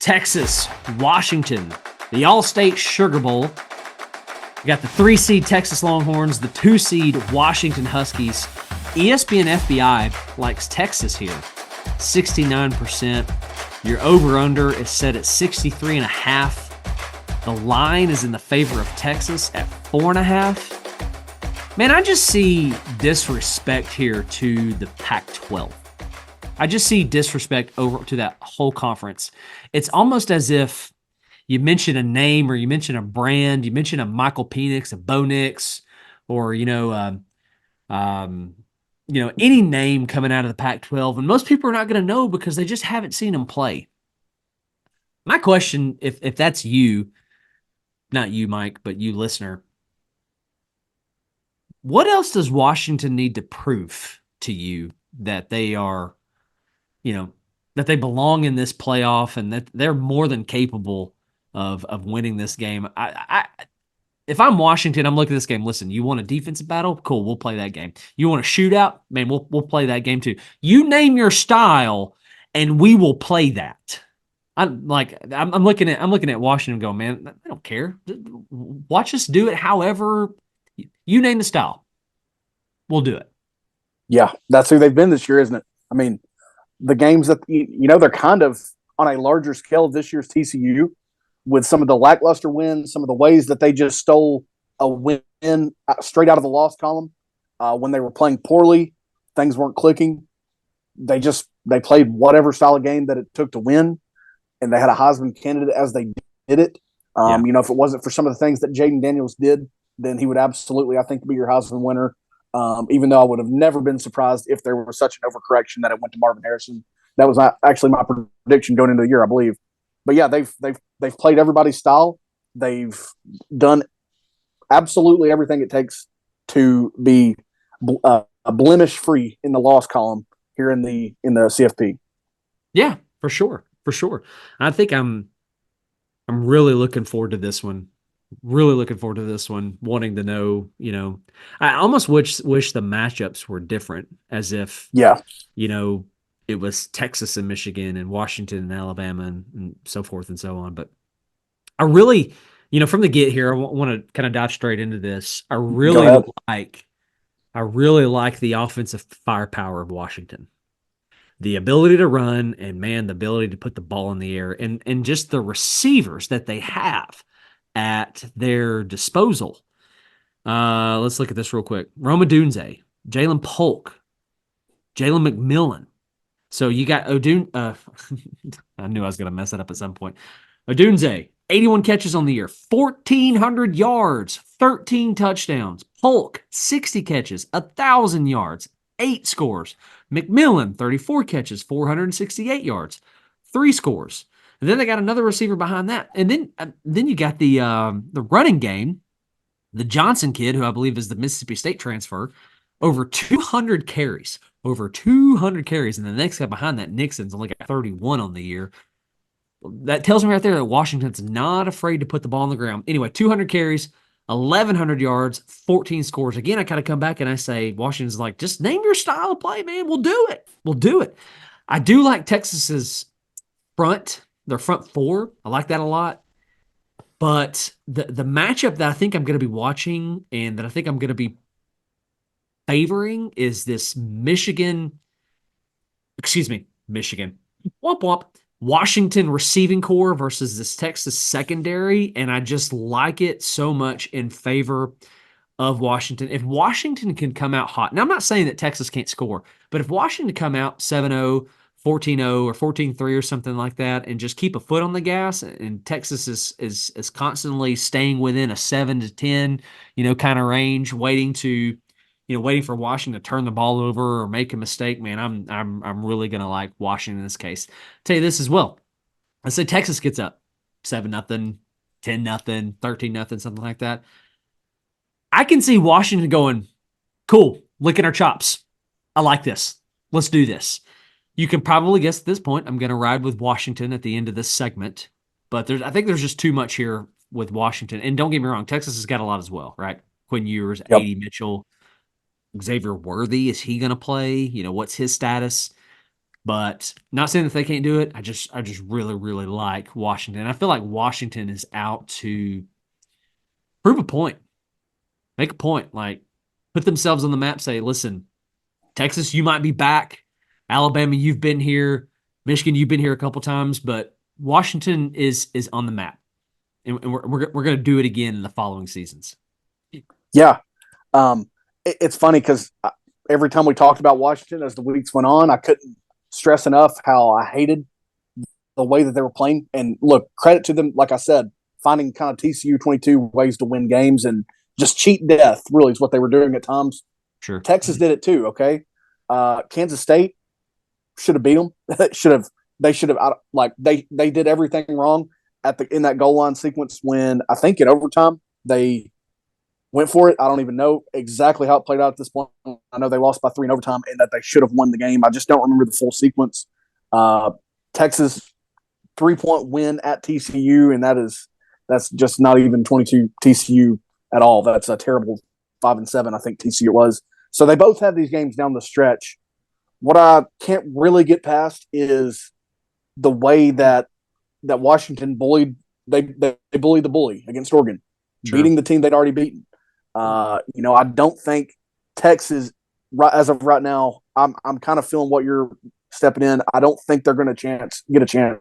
Texas, Washington, the All-State Sugar Bowl. You got the 3-seed Texas Longhorns, the 2-seed Washington Huskies. ESPN FBI likes Texas here, 69%. Your over-under is set at 63.5. The line is in the favor of Texas at 4.5. Man, I just see disrespect here to the Pac-12. I just see disrespect over to that whole conference. It's almost as if you mention a name or you mention a brand, you mention a Michael Penix, a Bo Nix, or any name coming out of the Pac-12, and most people are not going to know because they just haven't seen them play. My question, if that's you, not you, Mike, but you, listener, what else does Washington need to prove to you that they are, that they belong in this playoff and that they're more than capable of winning this game? If I'm Washington, I'm looking at this game. Listen, you want a defensive battle? Cool, we'll play that game. You want a shootout? Man, we'll play that game too. You name your style, and we will play that. I'm looking at Washington going, man, I don't care. Watch us do it however you name the style. We'll do it. Yeah, that's who they've been this year, isn't it? I mean, the games that, they're kind of on a larger scale of this year's TCU with some of the lackluster wins, some of the ways that they just stole a win straight out of the loss column. When they were playing poorly, things weren't clicking. They played whatever style of game that it took to win, and they had a Heisman candidate as they did it. If it wasn't for some of the things that Jaden Daniels did, then he would absolutely, I think, be your Heisman winner. Even though I would have never been surprised if there was such an overcorrection that it went to Marvin Harrison. That was actually my prediction going into the year, I believe. But yeah, they've played everybody's style. They've done absolutely everything it takes to be blemish free in the loss column here in the CFP. Yeah, for sure. I think I'm really looking forward to this one. Wanting to know, I almost wish the matchups were different, as if, it was Texas and Michigan and Washington and Alabama and so forth and so on. But I really, from the get here, I want to kind of dive straight into this. I really like the offensive firepower of Washington. The ability to run and, man, the ability to put the ball in the air and just the receivers that they have at their disposal. Let's look at this real quick. Rome Odunze, Jalen Polk, Jalen McMillan. So you got Odunze. I knew I was going to mess it up at some point. Odunze, 81 catches on the year, 1,400 yards, 13 touchdowns. Polk, 60 catches, 1,000 yards, 8 scores. McMillan, 34 catches, 468 yards, 3 scores. And then they got another receiver behind that. And then you got the running game, the Johnson kid, who I believe is the Mississippi State transfer, over 200 carries. And the next guy behind that, Nixon's only got 31 on the year. That tells me right there that Washington's not afraid to put the ball on the ground. Anyway, 200 carries, 1,100 yards, 14 scores. Again, I kind of come back and I say, Washington's like, just name your style of play, man. We'll do it. I do like Texas's their front four. I like that a lot. But the matchup that I think I'm going to be watching and that I think I'm going to be favoring is this Michigan. Womp womp. Washington receiving core versus this Texas secondary, and I just like it so much in favor of Washington. If Washington can come out hot, now I'm not saying that Texas can't score, but if Washington come out 7-0, 14-0, or 14-3 or something like that, and just keep a foot on the gas, and Texas is constantly staying within a 7-10, kind of range, waiting for Washington to turn the ball over or make a mistake, man, I'm really gonna like Washington in this case. Tell you this as well. Let's say Texas gets up 7-0, 10-0, 13-0, something like that. I can see Washington going, cool, licking our chops. I like this. Let's do this. You can probably guess at this point I'm going to ride with Washington at the end of this segment, but I think there's just too much here with Washington. And don't get me wrong, Texas has got a lot as well, right? Quinn Ewers, Yep. A.D. Mitchell, Xavier Worthy, is he going to play? What's his status? But not saying that they can't do it. I just really, really like Washington. I feel like Washington is out to prove a point, make a point, like put themselves on the map, say, listen, Texas, you might be back. Alabama, you've been here. Michigan, you've been here a couple times, but Washington is on the map. And we're going to do it again in the following seasons. Yeah. It's funny because every time we talked about Washington as the weeks went on, I couldn't stress enough how I hated the way that they were playing. And look, credit to them, like I said, finding kind of TCU 22 ways to win games and just cheat death, really, is what they were doing at times. Sure. Texas did it too, okay? Kansas State should have beat them. They should have like they did everything wrong in that goal line sequence when I think in overtime they went for it. I don't even know exactly how it played out at this point. I know they lost by 3 in overtime and that they should have won the game. I just don't remember the full sequence. Texas 3-point win at TCU, and that's just not even 22 TCU at all. That's a terrible 5-7. I think TCU was. So they both have these games down the stretch. What I can't really get past is the way that Washington bullied. They bullied the bully against Oregon, Sure. beating the team they'd already beaten. I don't think Texas, as of right now, I'm kind of feeling what you're stepping in. I don't think they're going to get a chance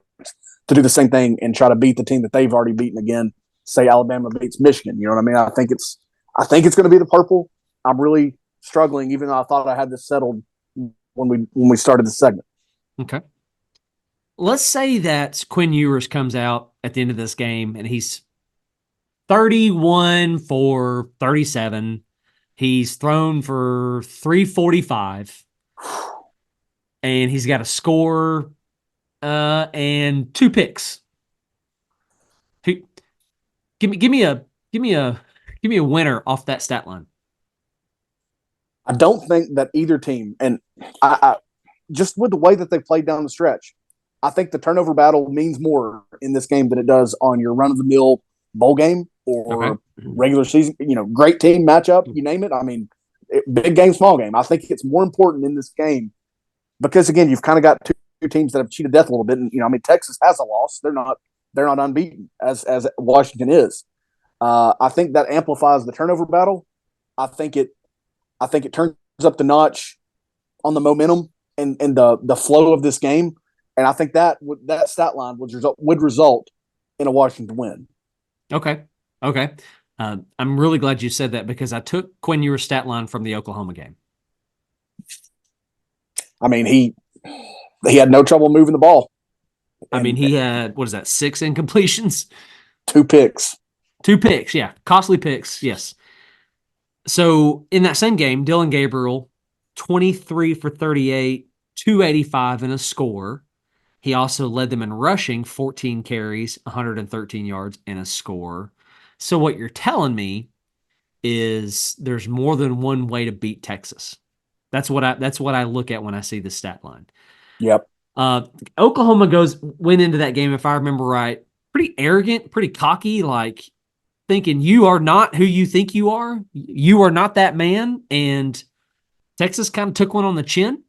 to do the same thing and try to beat the team that they've already beaten again. Say Alabama beats Michigan. You know what I mean? I think it's going to be the purple. I'm really struggling, even though I thought I had this settled when we started the segment. Okay. Let's say that Quinn Ewers comes out at the end of this game and he's 31 for 37. He's thrown for 345. And he's got a score and 2 picks. Give me a winner off that stat line. I don't think that either team, and I just with the way that they played down the stretch, I think the turnover battle means more in this game than it does on your run of the mill bowl game or regular season. Great team matchup, you name it. I mean, big game, small game. I think it's more important in this game because again, you've kind of got two teams that have cheated death a little bit. And Texas has a loss; they're not unbeaten as Washington is. I think that amplifies the turnover battle. I think it turns up the notch on the momentum and the flow of this game. And I think that stat line would result in a Washington win. Okay. I'm really glad you said that because I took Quinn Ewers' stat line from the Oklahoma game. I mean, he had no trouble moving the ball. He had, 6 incompletions? 2 picks. 2 picks, yeah. Costly picks, yes. So in that same game, Dylan Gabriel, 23 for 38, 285 and a score. He also led them in rushing, 14 carries, 113 yards and a score. So what you're telling me is there's more than one way to beat Texas. That's what I look at when I see the stat line. Yep. Oklahoma went into that game, if I remember right, pretty arrogant, pretty cocky, like thinking you are not who you think you are. You are not that man. And Texas kind of took one on the chin.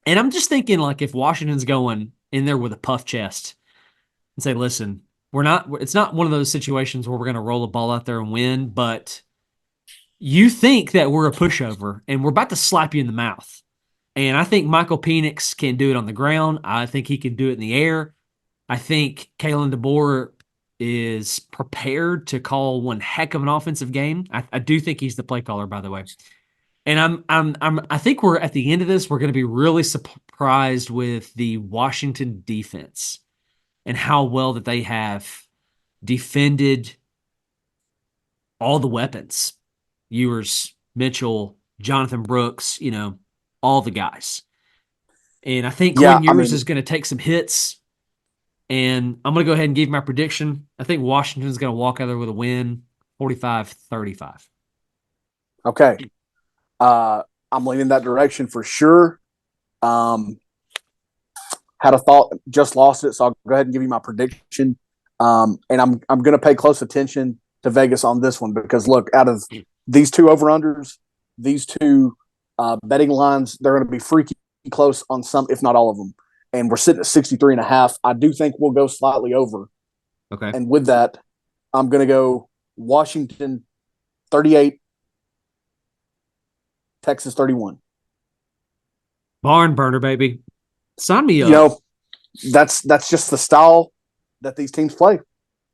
And I'm just thinking, like, if Washington's going in there with a puff chest and say, listen, it's not one of those situations where we're going to roll a ball out there and win, but you think that we're a pushover and we're about to slap you in the mouth. And I think Michael Penix can do it on the ground. I think he can do it in the air. I think Kalen DeBoer is prepared to call one heck of an offensive game. I do think he's the play caller, by the way. And I think we're at the end of this, we're going to be really surprised with the Washington defense and how well that they have defended all the weapons. Ewers, Mitchell, Jonathan Brooks, all the guys. And I think Quinn Ewers is going to take some hits. And I'm going to go ahead and give my prediction. I think Washington's going to walk out there with a win, 45-35. Okay. I'm leaning that direction for sure. Had a thought, just lost it, so I'll go ahead and give you my prediction. And I'm going to pay close attention to Vegas on this one because, look, out of these two over-unders, these two betting lines, they're going to be freaky close on some, if not all of them. And we're sitting at 63.5. I do think we'll go slightly over. Okay. And with that, I'm going to go Washington 38, Texas 31. Barn burner, baby. Sign me up. You know, that's just the style that these teams play.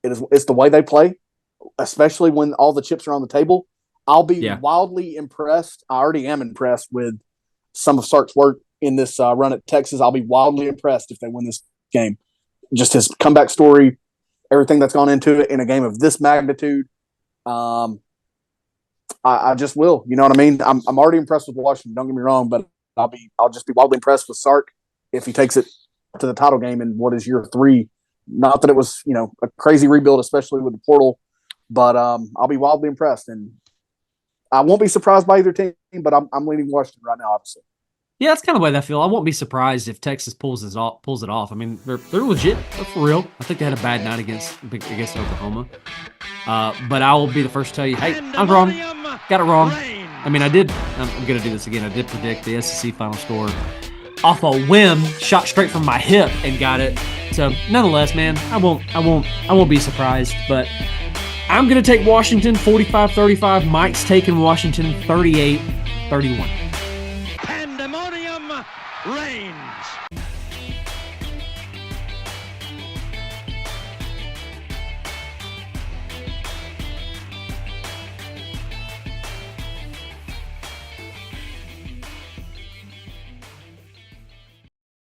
It's the way they play, especially when all the chips are on the table. I'll be wildly impressed. I already am impressed with some of Sark's work in this run at Texas. I'll be wildly impressed if they win this game. Just his comeback story, everything that's gone into it in a game of this magnitude. I just will. You know what I mean? I'm already impressed with Washington. Don't get me wrong, but I'll just be wildly impressed with Sark if he takes it to the title game in what is year 3. Not that it was, a crazy rebuild, especially with the portal, but I'll be wildly impressed, and I won't be surprised by either team. But I'm leaning Washington right now, obviously. Yeah, that's kind of the way I feel. I won't be surprised if Texas pulls it off. I mean, they're legit. They're for real. I think they had a bad night against Oklahoma. But I will be the first to tell you, hey, I'm wrong. Got it wrong. I mean, I'm going to do this again. I did predict the SEC final score off a whim, shot straight from my hip and got it. So, nonetheless, man, I won't be surprised. But I'm going to take Washington 45-35. Mike's taking Washington 38-31.